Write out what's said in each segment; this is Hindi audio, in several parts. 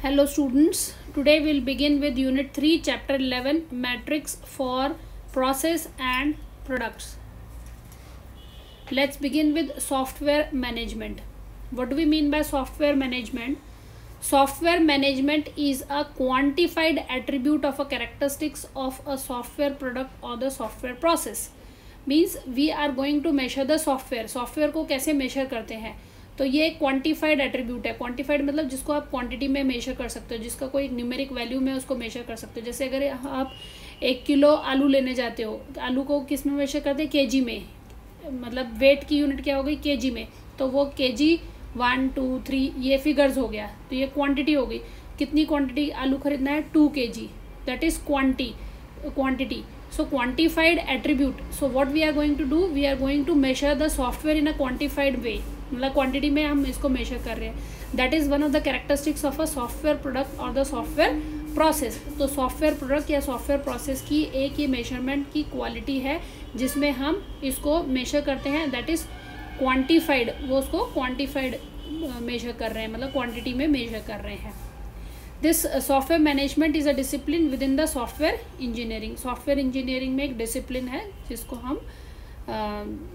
Hello students, today we'll begin with Unit 3, Chapter 11, Metrics for Process and Products. Let's begin with software management. What do we mean by software management? Software management is a quantified attribute of a characteristics of a software product or the software process. Means we are going to measure the software. Software को कैसे measure करते हैं? तो ये क्वांटिफाइड एट्रीब्यूट है. क्वांटिफाइड मतलब जिसको आप क्वांटिटी में मेजर कर सकते हो, जिसका कोई न्यूमेरिक वैल्यू में उसको मेजर कर सकते हो. जैसे अगर आप 1 किलो आलू लेने जाते हो, आलू को किस में मेजर करते हैं? केजी में. मतलब वेट की यूनिट क्या हो गई? केजी में. तो वो केजी 1 2 3 ये फिगर्स हो गया, तो ये क्वांटिटी हो गई. कितनी क्वांटिटी आलू खरीदना है? 2 kg. That is quantity. So quantified attribute. So what we are going to do? We are going to measure the software in a quantified way. मतलब क्वांटिटी में हम इसको मेजर कर रहे हैं. That is one of the characteristics of a software product और द सॉफ्टवेयर प्रोसेस. तो सॉफ्टवेयर प्रोडक्ट या सॉफ्टवेयर प्रोसेस की एक ये मेजरमेंट की क्वालिटी है जिसमें हम इसको मेजर करते हैं. That is quantified. वो उसको क्वांटिफाइड मेजर कर रहे हैं, मतलब क्वांटिटी में मेजर कर रहे हैं. This software management is a discipline with in the software engineering. Software engineering में एक डिसिप्लिन है जिसको हम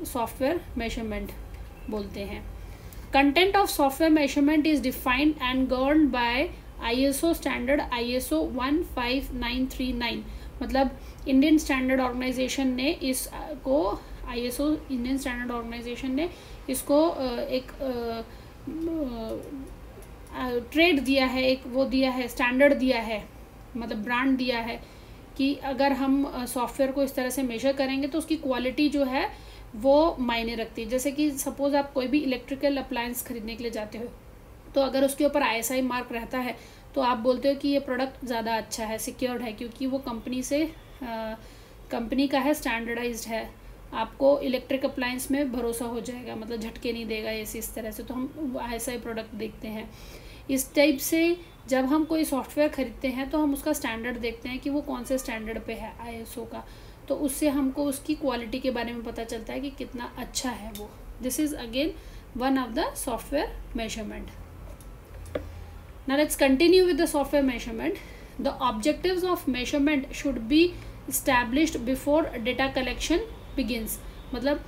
सॉफ्टवेयर मेजरमेंट बोलते हैं. Content of software measurement is defined and govern by ISO standard ISO 15939. मतलब इंडियन स्टैंडर्ड ऑर्गेनाइजेशन ने इसको इंडियन स्टैंडर्ड ऑर्गेनाइजेशन ने इसको एक ट्रेड दिया है, एक वो दिया है, स्टैंडर्ड दिया है, मतलब ब्रांड दिया है कि अगर हम सॉफ्टवेयर को इस तरह से मेजर करेंगे तो उसकी क्वालिटी जो है वो मायने रखती है. जैसे कि सपोज आप कोई भी इलेक्ट्रिकल अप्लायंस खरीदने के लिए जाते हो, तो अगर उसके ऊपर ISI मार्क रहता है तो आप बोलते हो कि ये प्रोडक्ट ज़्यादा अच्छा है, सिक्योर्ड है, क्योंकि वो कंपनी का है, स्टैंडर्डाइज्ड है. आपको इलेक्ट्रिक अप्लायंस में भरोसा हो जाएगा, मतलब झटके नहीं देगा ऐसे इस तरह से. तो हम ISI प्रोडक्ट देखते हैं. इस टाइप से जब हम कोई सॉफ्टवेयर खरीदते हैं तो हम उसका स्टैंडर्ड देखते हैं कि वो कौन से स्टैंडर्ड पे है ISO का. तो उससे हमको उसकी क्वालिटी के बारे में पता चलता है कि कितना अच्छा है वो. This is again one of the software measurement. Now let's continue with the software measurement. The objectives of measurement should be established before data collection begins. मतलब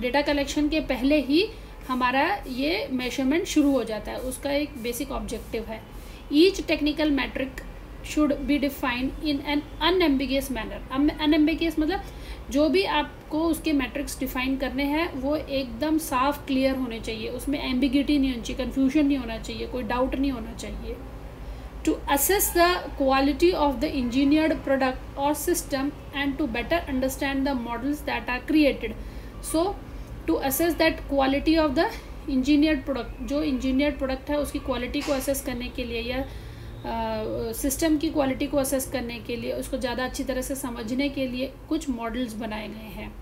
डेटा कलेक्शन के पहले ही हमारा ये मेजरमेंट शुरू हो जाता है. उसका एक बेसिक ऑब्जेक्टिव है. Each technical metric should be defined in an unambiguous manner. Unambiguous मतलब जो भी आपको उसके मैट्रिक्स डिफाइन करने हैं वो एकदम साफ क्लियर होने चाहिए. उसमें एम्बिगिटी नहीं होनी चाहिए, कन्फ्यूजन नहीं होना चाहिए, कोई डाउट नहीं होना चाहिए. To assess the quality of the engineered product or system and to better understand the models that are created. So to assess that quality of the engineered product, जो engineered product है उसकी क्वालिटी को असेस करने के लिए या सिस्टम की क्वालिटी को असेस करने के लिए, उसको ज़्यादा अच्छी तरह से समझने के लिए कुछ मॉडल्स बनाए गए हैं.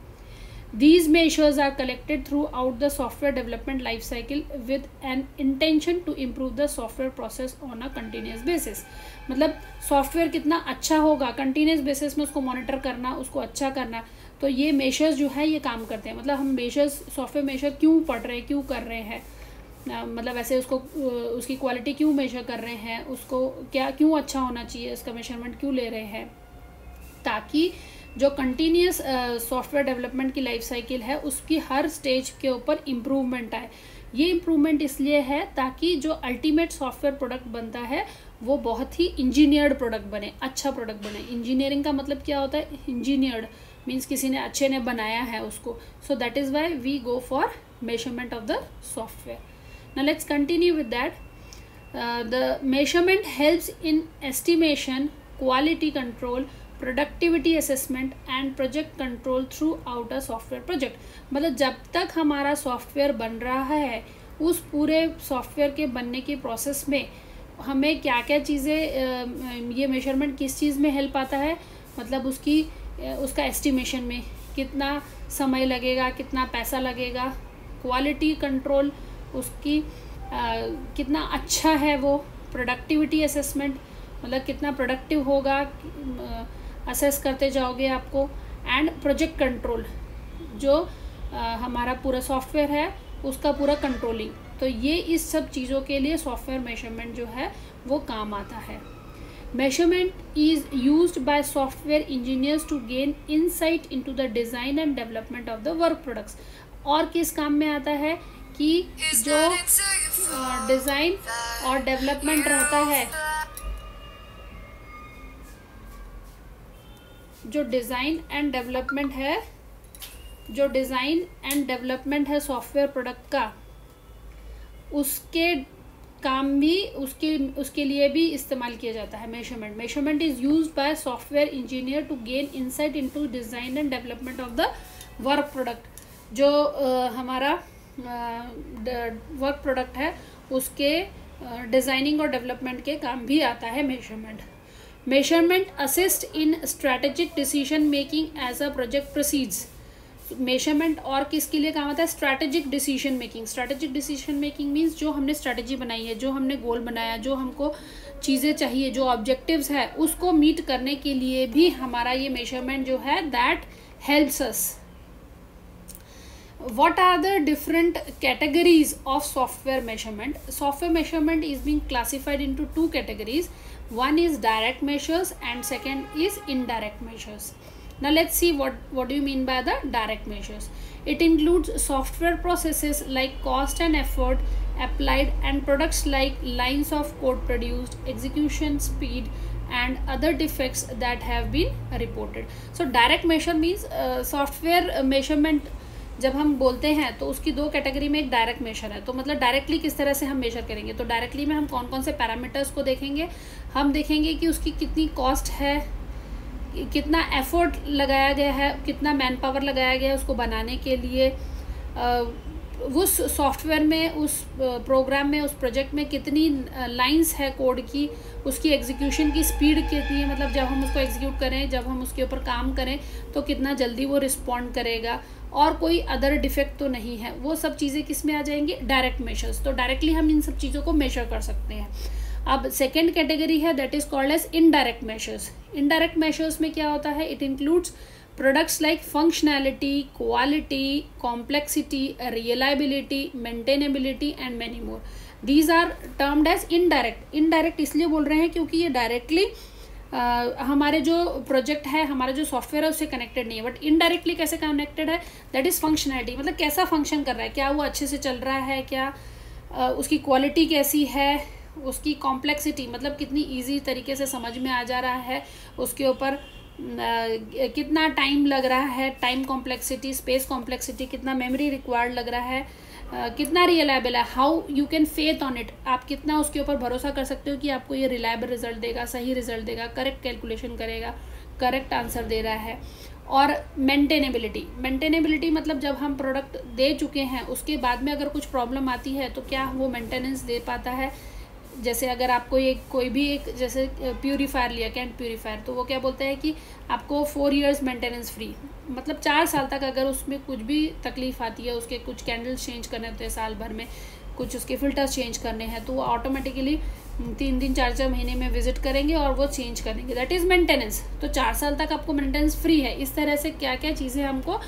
These measures are collected throughout the software development life cycle with an intention to improve the software process on a continuous basis. मतलब सॉफ्टवेयर कितना अच्छा होगा, कंटिन्यूस बेसिस में उसको मॉनिटर करना, उसको अच्छा करना. तो ये मेजर्स जो है ये काम करते हैं. मतलब हम मेजर्स, सॉफ्टवेयर मेजर क्यों पढ़ रहे हैं, क्यों कर रहे हैं, मतलब ऐसे उसको उसकी क्वालिटी क्यों मेजर कर रहे हैं, उसको क्या क्यों अच्छा होना चाहिए, इसका मेजरमेंट क्यों ले रहे हैं, ताकि जो कंटिन्यूस सॉफ्टवेयर डेवलपमेंट की लाइफ साइकिल है उसकी हर स्टेज के ऊपर इम्प्रूवमेंट आए. ये इम्प्रूवमेंट इसलिए है ताकि जो अल्टीमेट सॉफ्टवेयर प्रोडक्ट बनता है वो बहुत ही इंजीनियर्ड प्रोडक्ट बने, अच्छा प्रोडक्ट बने. इंजीनियरिंग का मतलब क्या होता है? इंजीनियर्ड मीन्स किसी ने अच्छे ने बनाया है उसको. So that is why we go for measurement of the software. Now let's continue with that. The measurement helps in estimation, quality control, productivity assessment and project control throughout a software project. मतलब जब तक हमारा सॉफ्टवेयर बन रहा है उस पूरे सॉफ्टवेयर के बनने की प्रोसेस में हमें क्या क्या चीज़ें, ये मेजरमेंट किस चीज़ में हेल्प आता है, मतलब उसका एस्टिमेशन में कितना समय लगेगा, कितना पैसा लगेगा, क्वालिटी कंट्रोल उसकी कितना अच्छा है वो, प्रोडक्टिविटी असेसमेंट मतलब कितना प्रोडक्टिव होगा, असेस करते जाओगे आपको, एंड प्रोजेक्ट कंट्रोल जो हमारा पूरा सॉफ्टवेयर है उसका पूरा कंट्रोलिंग. तो ये इस सब चीज़ों के लिए सॉफ्टवेयर मेजरमेंट जो है वो काम आता है। Measurement is used by software engineers to gain insight into the design and development of the work products. और किस काम में आता है कि जो डिज़ाइन और डेवलपमेंट रहता है, जो डिज़ाइन एंड डेवलपमेंट है सॉफ्टवेयर प्रोडक्ट का, उसके काम भी उसके लिए भी इस्तेमाल किया जाता है measurement is used by software engineer to gain insight into design and development of the work product. जो हमारा वर्क प्रोडक्ट है उसके डिज़ाइनिंग और डेवलपमेंट के काम भी आता है measurement assist in strategic decision making as a project proceeds. Measurement और किसके लिए काम आता है? स्ट्रैटेजिक डिसीजन मेकिंग मीन्स जो हमने स्ट्रैटेजी बनाई है, जो हमने गोल बनाया, जो हमको चीज़ें चाहिए, जो ऑब्जेक्टिव्स है, उसको मीट करने के लिए भी हमारा ये मेजरमेंट जो है that helps us. What are the different categories of software measurement? Software measurement is being classified into two categories. One is direct measures and second is indirect measures. Now let's see what do you mean by the direct measures. It includes software processes like cost and effort applied and products like lines of code produced, execution speed and other defects that have been reported. So direct measure means software measurement जब हम बोलते हैं तो उसकी दो कैटेगरी में एक डायरेक्ट मेजर है। तो मतलब डायरेक्टली किस तरह से हम मेजर करेंगे, तो डायरेक्टली में हम कौन कौन से पैरामीटर्स को देखेंगे, हम देखेंगे कि उसकी कितनी कॉस्ट है, कितना एफर्ट लगाया गया है, कितना मैन पावर लगाया गया है उसको बनाने के लिए, उस सॉफ्टवेयर में, उस प्रोग्राम में, उस प्रोजेक्ट में कितनी लाइंस है कोड की, उसकी एग्जीक्यूशन की स्पीड कितनी है, मतलब जब हम उसको एग्जीक्यूट करें, जब हम उसके ऊपर काम करें तो कितना जल्दी वो रिस्पॉन्ड करेगा, और कोई अदर डिफेक्ट तो नहीं है। वो सब चीज़ें किस में आ जाएंगी? Direct measures. तो डायरेक्टली हम इन सब चीज़ों को मेजर कर सकते हैं। अब सेकेंड कैटेगरी है that is called as indirect measures. Indirect measures में क्या होता है? It includes products like functionality, quality, complexity, reliability, maintainability and many more. These are termed as indirect. Indirect इसलिए बोल रहे हैं क्योंकि ये डायरेक्टली हमारे जो प्रोजेक्ट है, हमारा जो सॉफ्टवेयर है उससे कनेक्टेड नहीं है, बट इनडायरेक्टली कैसे कनेक्टेड है? दैट इज़ फंक्शनैलिटी, मतलब कैसा फंक्शन कर रहा है, क्या वो अच्छे से चल रहा है, क्या उसकी क्वालिटी कैसी है, उसकी कॉम्प्लेक्सिटी मतलब कितनी इजी तरीके से समझ में आ जा रहा है, उसके ऊपर कितना टाइम लग रहा है, टाइम कॉम्प्लेक्सिटी, स्पेस कॉम्प्लेक्सिटी, कितना मेमोरी रिक्वायर्ड लग रहा है, कितना रिलायबल है, how you can faith on it, आप कितना उसके ऊपर भरोसा कर सकते हो कि आपको ये रिलायबल रिजल्ट देगा, सही रिजल्ट देगा, करेक्ट कैलकुलेशन करेगा, करेक्ट आंसर दे रहा है। और मेंटेनेबिलिटी मतलब जब हम प्रोडक्ट दे चुके हैं उसके बाद में अगर कुछ प्रॉब्लम आती है तो क्या वो मेंटेनेंस दे पाता है। जैसे अगर आपको कोई भी एक जैसे प्यूरीफायर लिया, कैंट प्यूरीफायर, तो वो क्या बोलते हैं कि आपको 4 years मेंटेनेंस फ्री, मतलब 4 साल तक अगर उसमें कुछ भी तकलीफ आती है, उसके कुछ कैंडल्स चेंज करने होते हैं साल भर में, कुछ उसके फिल्टर्स चेंज करने हैं, तो वो ऑटोमेटिकली 3 4 महीने में विजिट करेंगे और वो चेंज करेंगे, दैट इज़ मेंटेनेंस। तो 4 साल तक आपको मेंटेनेंस फ्री है। इस तरह से क्या क्या चीज़ें हमको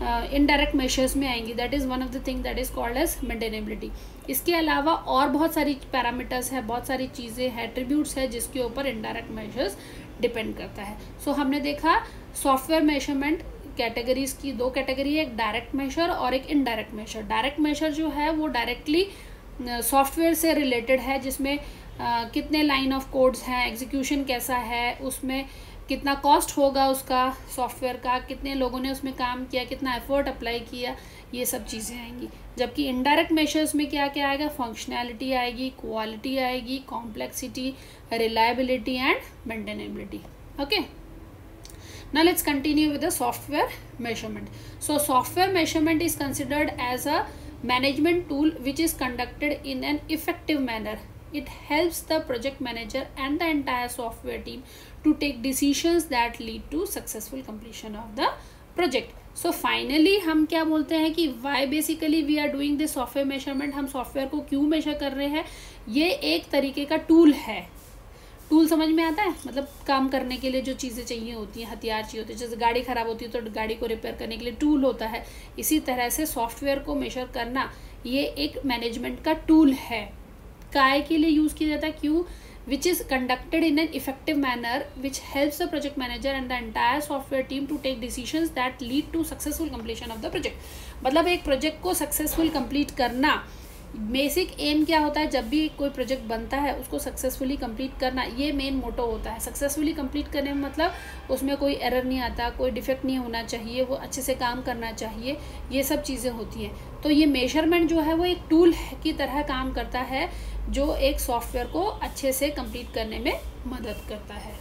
इनडायरेक्ट मेजर्स में आएंगी, that is one of the thing that is called as maintainability. इसके अलावा और बहुत सारी पैरामीटर्स है, बहुत सारी चीज़ें हैं, एट्रीब्यूट्स है जिसके ऊपर इनडायरेक्ट मेजर्स डिपेंड करता है। सो हमने देखा सॉफ्टवेयर मेजरमेंट कैटेगरीज की 2 कैटेगरी है, एक डायरेक्ट मेजर और एक इनडायरेक्ट मेजर। डायरेक्ट मेजर जो है वो डायरेक्टली सॉफ्टवेयर से रिलेटेड है, जिसमें कितने लाइन ऑफ कोड्स हैं, एग्जीक्यूशन कैसा है, उसमें कितना कॉस्ट होगा उसका सॉफ्टवेयर का, कितने लोगों ने उसमें काम किया, कितना एफर्ट अप्लाई किया, ये सब चीज़ें आएंगी। जबकि इनडायरेक्ट मेजर्स में क्या क्या आएगा? फंक्शनैलिटी आएगी, क्वालिटी आएगी, complexity, reliability and maintainability. Okay, now let's continue with the software measurement. So software measurement is considered as a management tool which is conducted in an effective manner. It helps the project manager and the entire software team to take decisions that lead to successful completion of the project. So finally हम क्या बोलते हैं कि why basically we are doing this software measurement, हम सॉफ्टवेयर को क्यों मेजर कर रहे हैं? ये एक तरीके का टूल है। टूल समझ में आता है, मतलब काम करने के लिए जो चीज़ें चाहिए होती हैं, हथियार चाहिए होते हैं। जैसे गाड़ी ख़राब होती है तो गाड़ी को रिपेयर करने के लिए टूल होता है, इसी तरह से सॉफ्टवेयर को मेजर करना ये एक मैनेजमेंट का टूल है। काय के लिए यूज़ किया जाता है, क्यों, which is conducted in an effective manner which helps the project manager and the entire software team to take decisions that lead to successful completion of the project। मतलब एक प्रोजेक्ट को सक्सेसफुल कंप्लीट करना, बेसिक एम क्या होता है, जब भी कोई प्रोजेक्ट बनता है उसको सक्सेसफुली कंप्लीट करना, ये मेन मोटो होता है। सक्सेसफुली कंप्लीट करने में मतलब उसमें कोई एरर नहीं आता, कोई डिफेक्ट नहीं होना चाहिए, वो अच्छे से काम करना चाहिए, ये सब चीज़ें होती हैं। तो ये मेजरमेंट जो है वो एक टूल की तरह काम करता है जो एक सॉफ्टवेयर को अच्छे से कंप्लीट करने में मदद करता है।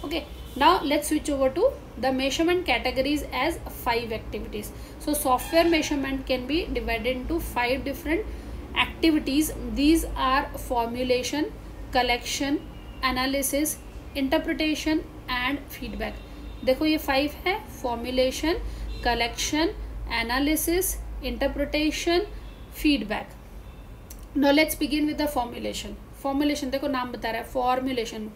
Okay, now let's switch over to the measurement categories as 5 activities. So software measurement can be divided into 5 different activities. These are formulation, collection, analysis, interpretation and feedback. देखो ये 5 है, formulation, collection, analysis, interpretation, feedback. Now let's begin with the formulation. Formulation देखो नाम बता रहा है, formulation,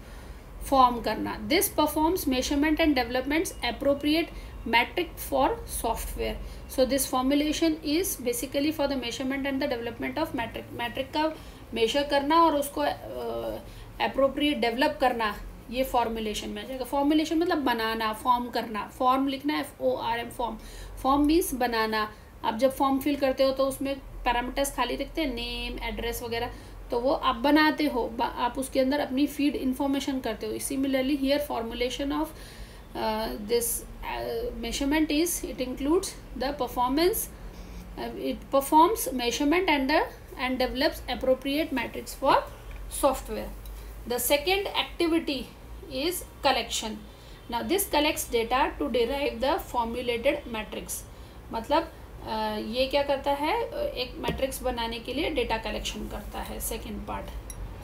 फॉर्म करना। This performs measurement and developments appropriate metric for software. So this formulation is basically for the measurement and the development of metric. Metric का मेजर करना और उसको एप्रोप्रिएट डेवलप करना, ये फॉर्मुलेशन में आ जाएगा। फॉर्मुलेशन मतलब बनाना, फॉर्म करना, फॉर्म लिखना FORM, फॉर्म। फॉर्म मीन्स बनाना। आप जब फॉर्म फिल करते हो तो उसमें पैरामीटर्स खाली रखते हैं, नेम, एड्रेस वगैरह, तो वो आप बनाते हो, आप उसके अंदर अपनी फीड इंफॉर्मेशन करते हो। Similarly here formulation of this measurement is, it includes the performance, it performs measurement and develops appropriate metrics for software. The second activity is collection. Now this collects data to derive the formulated metrics. मतलब ये क्या करता है, एक मैट्रिक्स बनाने के लिए डेटा कलेक्शन करता है। सेकंड पार्ट,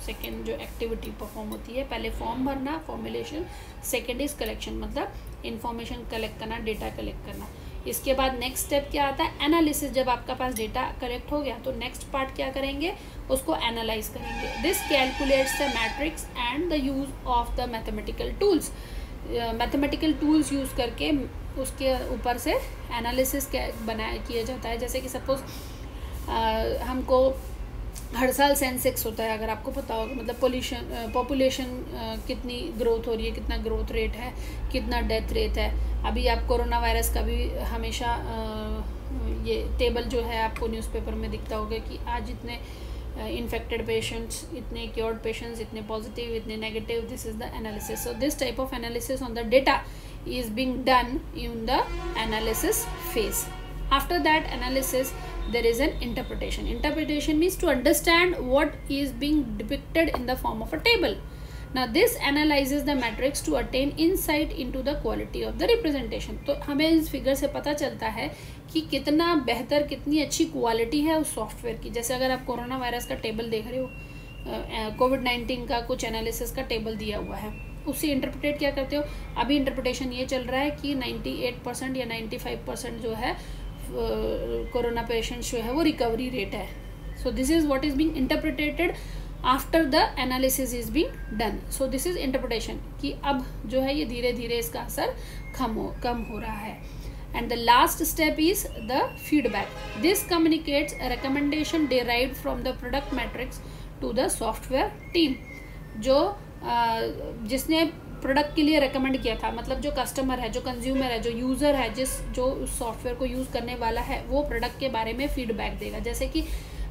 सेकंड जो एक्टिविटी परफॉर्म होती है, पहले फॉर्म भरना, फॉर्मुलेशन, सेकंड इज कलेक्शन, मतलब इंफॉर्मेशन कलेक्ट करना, डेटा कलेक्ट करना। इसके बाद नेक्स्ट स्टेप क्या आता है, एनालिसिस। जब आपका पास डेटा कलेक्ट हो गया तो नेक्स्ट पार्ट क्या करेंगे, उसको एनालाइज करेंगे। This calculates the matrix and the use of the mathematical tools. Mathematical tools use करके उसके ऊपर से एनालिसिस किया जाता है। जैसे कि सपोज हमको हर साल सेंसेक्स होता है, अगर आपको पता होगा, मतलब पॉपुलेशन कितनी ग्रोथ हो रही है, कितना ग्रोथ रेट है, कितना डेथ रेट है। अभी आप कोरोना वायरस का भी हमेशा ये टेबल जो है आपको न्यूज़पेपर में दिखता होगा कि आज इतने इन्फेक्टेड पेशेंट्स, इतने क्योर्ड पेशेंट्स, इतने पॉजिटिव, इतने negative. This is the analysis. So this type of analysis on the data is being done in the analysis phase. After that analysis there is an interpretation. Interpretation means to understand what is being depicted in the form of a table. Now this analyzes the matrix to attain insight into the quality of the representation. तो हमें इस फिगर से पता चलता है कि कितना बेहतर, कितनी अच्छी क्वालिटी है उस सॉफ्टवेयर की। जैसे अगर आप कोरोना वायरस का टेबल देख रहे हो, कोविड-19 का कुछ एनालिसिस का टेबल दिया हुआ है, उससे इंटरप्रेट क्या करते हो। अभी इंटरप्रिटेशन ये चल रहा है कि 98% या 95% जो है कोरोना पेशेंट्स जो है वो रिकवरी रेट है। So this is what is being interpreted after the analysis is being done. So this is interpretation कि अब जो है ये धीरे धीरे इसका असर कम हो रहा है। And the last step is the feedback. This communicates recommendation derived from the product metrics to the software team. जो जिसने प्रोडक्ट के लिए रेकमेंड किया था, मतलब जो कस्टमर है, जो कंज्यूमर है, जो यूज़र है, जो उस सॉफ्टवेयर को यूज़ करने वाला है, वो प्रोडक्ट के बारे में फीडबैक देगा। जैसे कि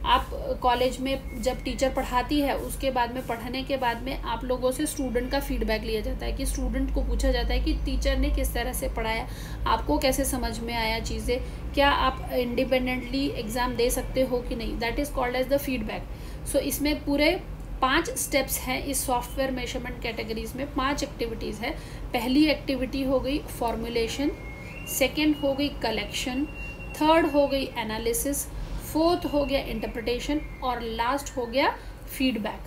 आप कॉलेज में जब टीचर पढ़ाती है, उसके बाद में पढ़ने के बाद में आप लोगों से स्टूडेंट का फीडबैक लिया जाता है कि स्टूडेंट को पूछा जाता है कि टीचर ने किस तरह से पढ़ाया, आपको कैसे समझ में आया चीज़ें, क्या आप इंडिपेंडेंटली एग्ज़ाम दे सकते हो कि नहीं। That is called as the feedback. So इसमें पूरे 5 स्टेप्स हैं इस सॉफ्टवेयर मेजरमेंट कैटेगरीज में। 5 एक्टिविटीज़ है। पहली एक्टिविटी हो गई फॉर्मुलेशन, सेकेंड हो गई कलेक्शन, थर्ड हो गई एनालिसिस, फोर्थ हो गया इंटरप्रिटेशन और लास्ट हो गया feedback.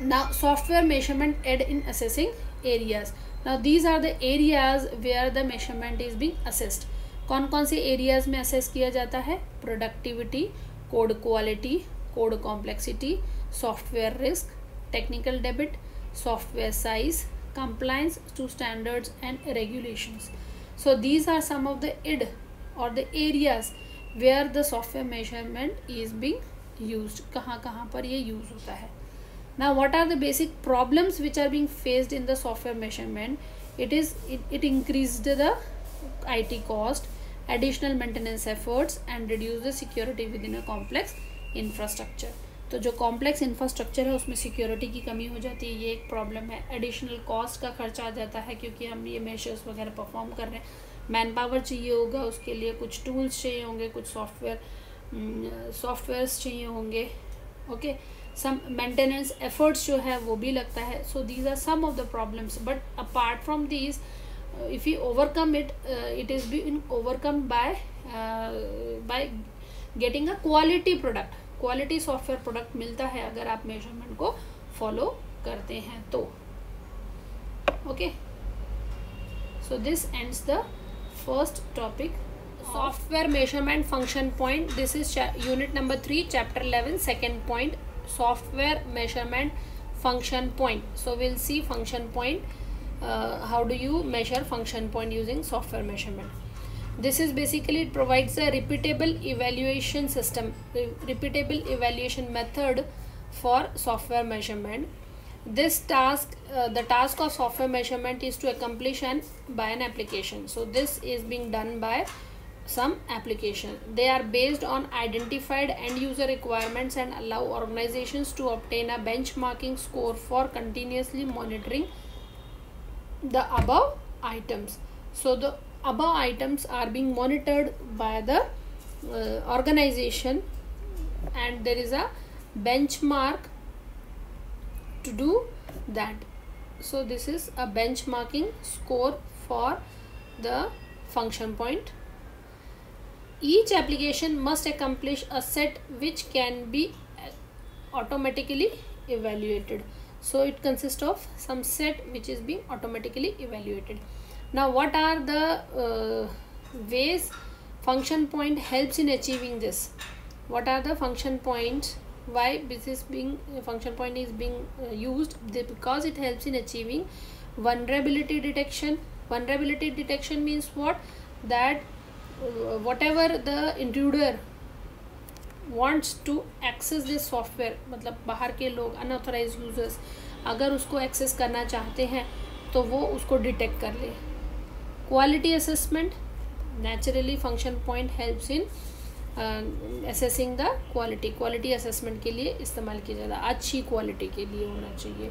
Now software measurement aid in assessing areas. Now these are the areas where the measurement is being assessed. कौन कौन से एरियाज में असेस किया जाता है, productivity, code quality, code complexity, software risk, technical debt, software size, compliance to standards and regulations. So these are some of the id or the areas where the software measurement is being used. कहाँ पर ये यूज होता है. Now what are the basic problems which are being faced in the software measurement? It increased the IT cost, additional maintenance efforts and reduce the security within a complex infrastructure. तो जो कॉम्प्लेक्स इंफ्रास्ट्रक्चर है उसमें सिक्योरिटी की कमी हो जाती है, ये एक प्रॉब्लम है. एडिशनल कॉस्ट का खर्चा आ जाता है क्योंकि हम ये मेजर्स वगैरह परफॉर्म कर रहे हैं. मैन पावर चाहिए होगा, उसके लिए कुछ टूल्स चाहिए होंगे, कुछ सॉफ्टवेयर्स चाहिए होंगे. ओके, सम मेंटेनेंस एफर्ट्स जो है वो भी लगता है. So these are some of the problems. But apart from these, if you overcome it, it is being overcome by getting a quality product. Quality software product मिलता है अगर आप मेजरमेंट को फॉलो करते हैं तो. Okay, so this ends the first topic, software measurement function point. This is unit number 3, chapter 11, second point, software measurement function point. So will see function point. How do you measure function point using software measurement? This is basically, it provides a repeatable evaluation system, repeatable evaluation method for software measurement. This task, the task of software measurement is to accomplish by an application. So this is being done by some application. They are based on identified end user requirements and allow organizations to obtain a benchmarking score for continuously monitoring the above items. So the above items are being monitored by the organization, and there is a benchmark to do that. So this is a benchmarking score for the function point. Each application must accomplish a set which can be automatically evaluated. So it consists of some set which is being automatically evaluated. Now what are the ways function point helps in achieving this? What are the function points? Why this is being function point is being used? Because it helps in achieving vulnerability detection. Vulnerability detection means what? That whatever the intruder wants to access this software, मतलब बाहर के लोग, अनऑथराइज्ड यूजर्स अगर उसको एक्सेस करना चाहते हैं तो वो उसको डिटेक्ट कर ले. Quality assessment, naturally function point helps in assessing the quality. Quality assessment के लिए इस्तेमाल किया जाता है, अच्छी क्वालिटी के लिए होना चाहिए.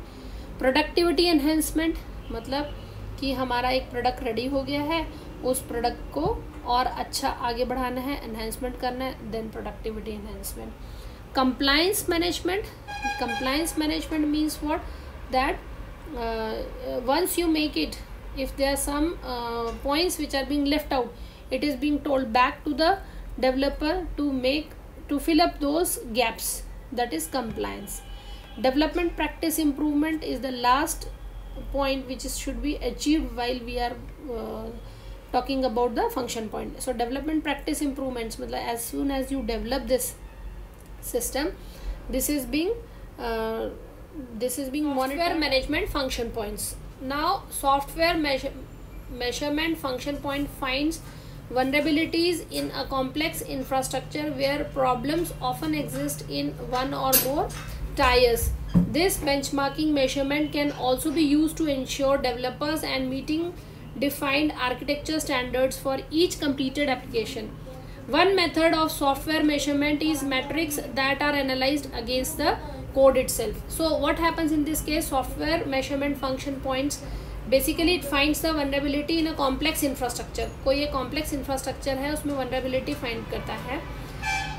प्रोडक्टिविटी एनहेंसमेंट, मतलब कि हमारा एक प्रोडक्ट रेडी हो गया है, उस प्रोडक्ट को और अच्छा आगे बढ़ाना है, एनहेंसमेंट करना है, then productivity enhancement. compliance management means what? That once you make it, if there are some points which are being left out, it is being told back to the developer to fill up those gaps. That is compliance. Development practice improvement is the last point which should be achieved while we are talking about the function point. So development practice improvements, as soon as you develop this system, this is being software management function points. Now software measurement function point finds vulnerabilities in a complex infrastructure where problems often exist in one or more tiers. This benchmarking measurement can also be used to ensure developers and meeting defined architecture standards for each completed application. One method of software measurement is metrics that are analyzed against the code itself. So what happens in this case? Software measurement function points, basically it finds the vulnerability in a complex infrastructure. कोई एक complex infrastructure है, उसमें vulnerability find करता है,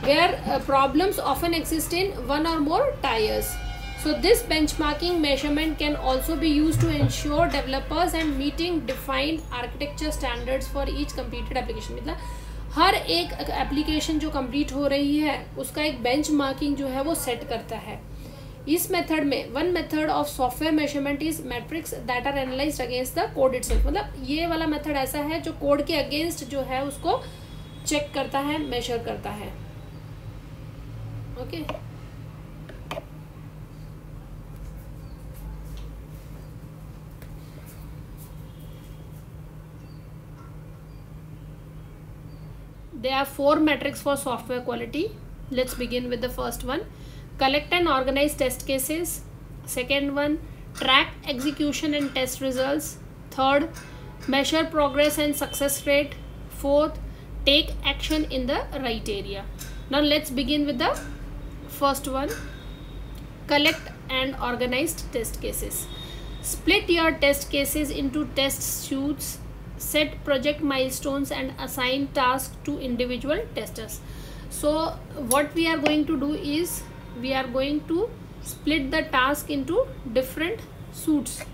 where problems often exist in one or more tiers. So this benchmarking measurement can also be used to ensure developers and meeting defined architecture standards for each completed application. मतलब हर एक एप्लीकेशन जो कंप्लीट हो रही है उसका एक बेंचमार्किंग जो है वो सेट करता है. इस मेथड में one method of software measurement is metrics that are analysed against the code itself. मतलब ये वाला मेथड ऐसा है जो कोड के अगेंस्ट जो है उसको चेक करता है, मेजर करता है. Okay there are 4 metrics for software quality. Let's begin with the first one. Collect and organize test cases. Second one, track execution and test results. Third, measure progress and success rate. Fourth, take action in the right area. Now let's begin with the first one, collect and organized test cases. Split your test cases into test suites. Set project milestones and assign tasks to individual testers. So what we are going to do is we are going to split the task into different suites,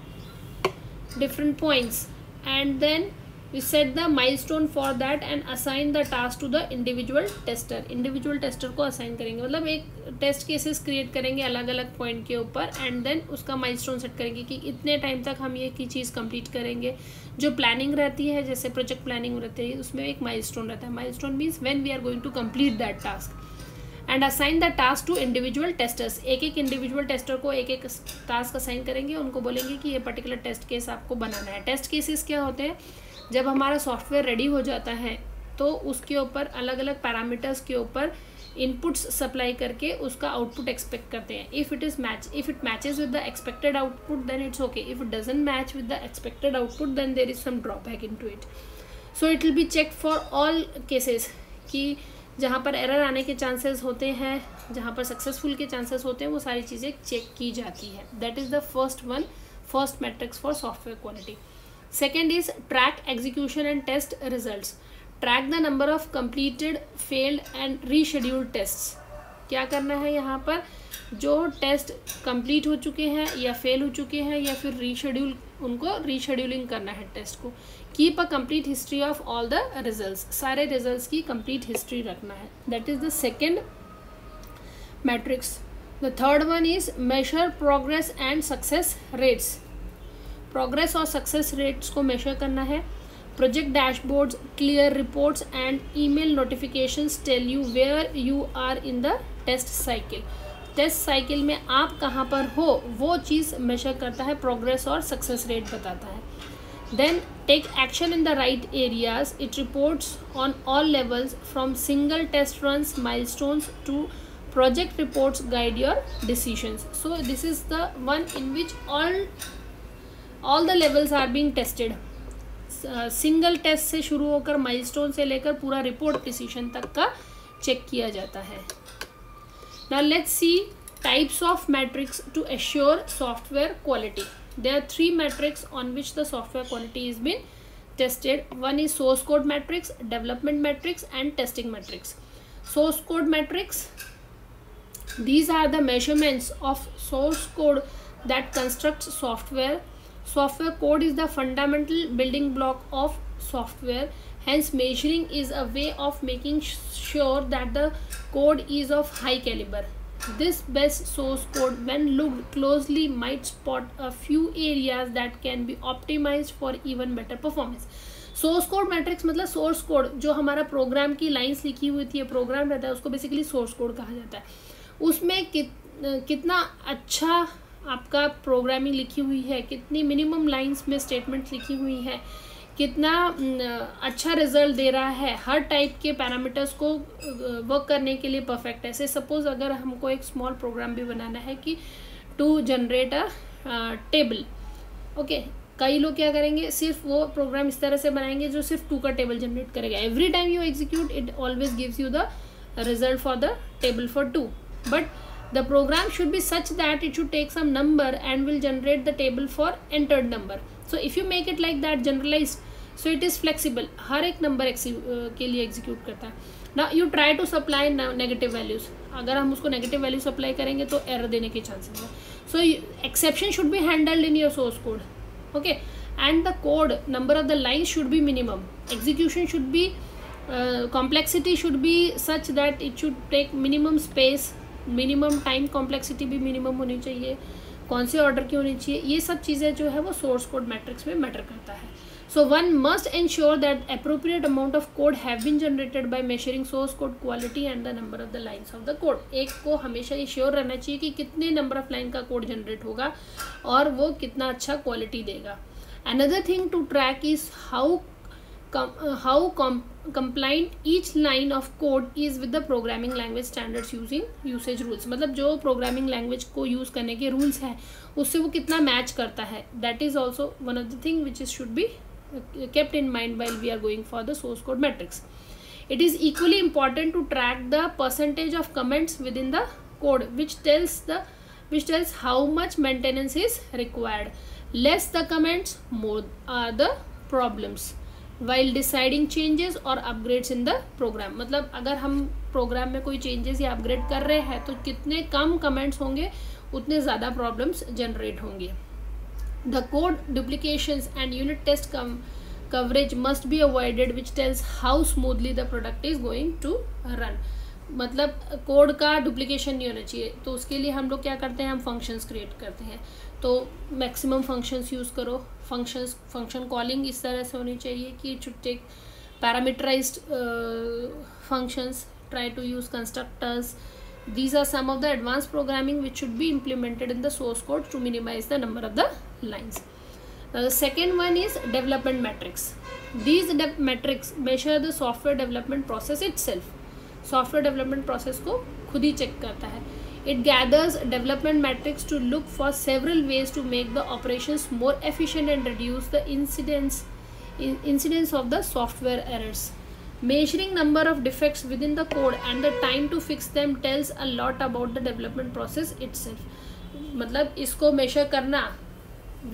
different points, and then we set the milestone for that and assign the task to the individual tester. Individual tester को असाइन करेंगे, मतलब एक टेस्ट केसेस क्रिएट करेंगे अलग अलग पॉइंट के ऊपर एंड देन उसका माइलस्टोन सेट करेंगे कि इतने टाइम तक हम ये की चीज़ कंप्लीट करेंगे. जो प्लानिंग रहती है, जैसे प्रोजेक्ट प्लानिंग रहती है, उसमें एक माइलस्टोन रहता है. Milestone means when we are going to complete that task and assign the task to individual testers. एक एक इंडिविजुअल टेस्टर को एक एक टास्क असाइन करेंगे, उनको बोलेंगे कि ये पर्टिकुलर टेस्ट केस आपको बनाना है. टेस्ट केसेस क्या होते हैं, जब हमारा सॉफ्टवेयर रेडी हो जाता है तो उसके ऊपर अलग अलग पैरामीटर्स के ऊपर इनपुट्स सप्लाई करके उसका आउटपुट एक्सपेक्ट करते हैं. If it matches with the expected output then it's okay. If it doesn't match with the expected output then there is some drawback into it. So it will be check for all cases कि जहाँ पर एरर आने के चांसेस होते हैं, जहाँ पर सक्सेसफुल के चांसेस होते हैं, वो सारी चीज़ें चेक की जाती है. That is the first matrix for software quality. Second is track execution and test results. Track the number of completed, failed and rescheduled tests. क्या करना है यहाँ पर, जो टेस्ट कंप्लीट हो चुके हैं या फेल हो चुके हैं या फिर रीशेड्यूल, उनको रीशेड्यूलिंग करना है टेस्ट को. Keep a complete history of all the results. सारे रिजल्ट्स की कंप्लीट हिस्ट्री रखना है. That is the second metrics. The third one is measure progress and success rates. Progress और सक्सेस रेट्स को मेजर करना है. Project dashboards, clear reports and email notifications tell you where you are in the test cycle. Test cycle में आप कहाँ पर हो वो चीज़ मेजर करता है, प्रोग्रेस और सक्सेस रेट बताता है. Then take action in the right areas. It reports on all levels from single test runs, milestones to project reports guide your decisions. So this is the one in which all the levels are being tested. Single test से शुरू होकर माइलस्टोन से लेकर पूरा रिपोर्ट डिसीजन तक का चेक किया जाता है. Now let's see types of metrics to assure software quality. There are 3 metrics on which the software quality is being tested. One is source code metrics, development metrics and testing metrics. Source code metrics, these are the measurements of source code that constructs software. Software code is the fundamental building block of software. Hence, measuring is a way of making sure that the code is of high caliber. This best source code, when looked closely, might spot a few areas that can be optimized for even better performance. Source code matrix मतलब सोर्स कोड, जो हमारा प्रोग्राम की लाइंस लिखी हुई थी, प्रोग्राम रहता है, उसको बेसिकली सोर्स कोड कहा जाता है. उसमें कितना अच्छा आपका प्रोग्रामिंग लिखी हुई है, कितनी मिनिमम लाइंस में स्टेटमेंट्स लिखी हुई है, कितना अच्छा रिजल्ट दे रहा है, हर टाइप के पैरामीटर्स को वर्क करने के लिए परफेक्ट है. से सपोज अगर हमको एक स्मॉल प्रोग्राम भी बनाना है कि to generate a table, okay, कई लोग क्या करेंगे, सिर्फ वो प्रोग्राम इस तरह से बनाएंगे जो सिर्फ 2 का टेबल जनरेट करेगा. Every time you execute it always gives you the result for the table for 2. But the program should be such that it should take some number and will generate the table for entered number. So if you make it like that, generalized, so it is flexible. हर एक नंबर के लिए एग्जीक्यूट करता है. Now you try to supply negative values. अगर हम उसको नेगेटिव वैल्यू सप्लाई करेंगे तो एरर देने के चांसेस है. So exception should be handled in your source code. Okay, and the code number of the lines should be minimum. Execution should be complexity should be such that it should take minimum space. Minimum time complexity भी मिनिमम होनी चाहिए, कौन से ऑर्डर की होनी चाहिए, ये सब चीज़ें जो है वो सोर्स कोड मैट्रिक्स में मैटर करता है. So one must ensure that appropriate amount of code have been generated by measuring source code quality and the number of the lines of the code. एक को हमेशा ये श्योर रहना चाहिए कि कितने नंबर ऑफ लाइन का कोड जनरेट होगा और वो कितना अच्छा क्वालिटी देगा. Another thing to track is how compliant each line of code is with the programming language standards using usage rules. मतलब जो प्रोग्रामिंग लैंग्वेज को यूज़ करने के रूल्स हैं उससे वो कितना मैच करता है, that is also one of the thing which is should be kept in mind while we are going for the source code metrics. It is equally important to track the percentage of comments within the code, which tells how much maintenance is required. Less the comments, more are the problems while deciding changes or upgrades in the program. मतलब अगर हम प्रोग्राम में कोई चेंजेस या अपग्रेड कर रहे हैं तो कितने कम कमेंट्स होंगे उतने ज़्यादा प्रॉब्लम्स जनरेट होंगे. The code duplications and unit test coverage must be avoided, which tells how smoothly the product is going to run. मतलब कोड का डुप्लीकेशन नहीं होना चाहिए, तो उसके लिए हम लोग क्या करते हैं, हम फंक्शंस क्रिएट करते हैं. तो मैक्सिमम फंक्शंस यूज़ करो. फंक्शन कॉलिंग इस तरह से होनी चाहिए कि it should take parameterised functions. Try to use constructors. These are some of the advanced programming which should be implemented in the source code to minimize the number of the lines. The second one is development metrics. These metrics measure the software development process itself. Software development process को खुद ही check करता है. It gathers development metrics to look for several ways to make the operations more efficient and reduce the incidence of the software errors. Measuring number of defects within the code and the time to fix them tells a lot about the development process itself. मतलब इसको measure करना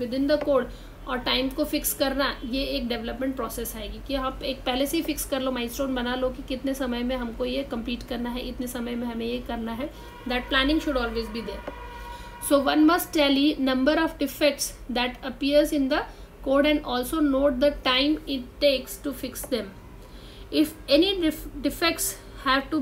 within the code और टाइम को फिक्स करना, ये एक डेवलपमेंट प्रोसेस आएगी कि आप एक पहले से ही फिक्स कर लो, माइलस्टोन बना लो कि कितने समय में हमको ये कंप्लीट करना है, इतने समय में हमें ये करना है. That planning should always be there. So one must tally number of defects that appears in the code and also note the time it takes to fix them. If any defects have to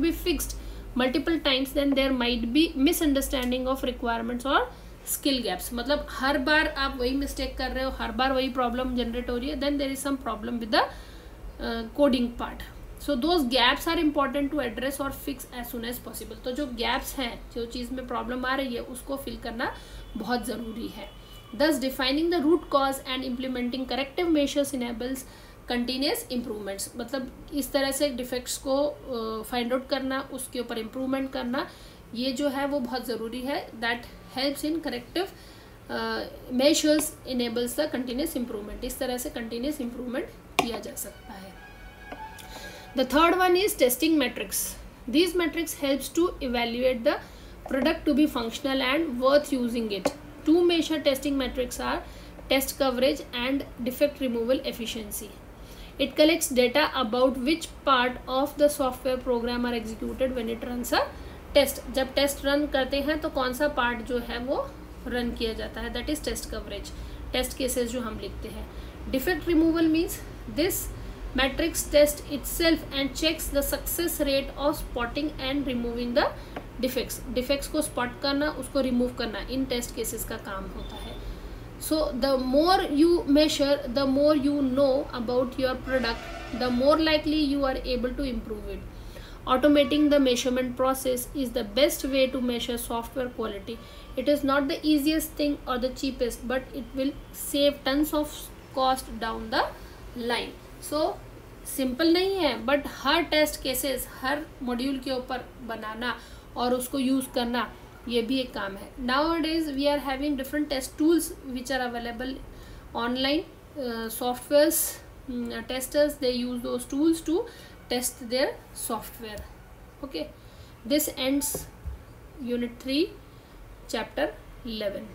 be fixed multiple times, then there might be misunderstanding of requirements or skill gaps. मतलब हर बार आप वही मिस्टेक कर रहे हो, हर बार वही प्रॉब्लम जनरेट हो रही है, then there is some problem with the coding part. So those gaps are important to address or fix as soon as possible. तो जो gaps हैं, जो चीज़ में प्रॉब्लम आ रही है उसको फिल करना बहुत ज़रूरी है. Thus defining the root cause and implementing corrective measures enables continuous improvements. मतलब इस तरह से डिफेक्ट्स को फाइंड आउट करना, उसके ऊपर इम्प्रूवमेंट करना, ये जो है वो बहुत ज़रूरी है. That helps in corrective measures enables the continuous improvement. इस तरह से कंटिन्यूस इम्प्रूवमेंट किया जा सकता है. The third one is testing metrics. These metrics helps to evaluate the product to be functional and worth using it. Two major testing metrics are test coverage and defect removal efficiency. It collects data about which part of the software program are executed when it runs a test. जब टेस्ट रन करते हैं तो कौन सा पार्ट जो है वो रन किया जाता है, that is test coverage. Test cases जो हम लिखते हैं. Defect removal means this metrics test itself and checks the success rate of spotting and removing the defects. Defects को स्पॉट करना, उसको रिमूव करना, इन टेस्ट केसेस का काम होता है. So the more you measure, the more you know about your product, the more likely you are able to improve it. Automating the measurement process is the best way to measure software quality. It is not the easiest thing or the cheapest, but it will save tons of cost down the line. So simple नहीं है, but हर टेस्ट केसेस हर मॉड्यूल के ऊपर बनाना और उसको यूज़ करना, ये भी एक काम है. Nowadays we are having different test tools which are available online. Softwares testers, they use those tools to test their software. Okay, this ends unit 3 chapter 11.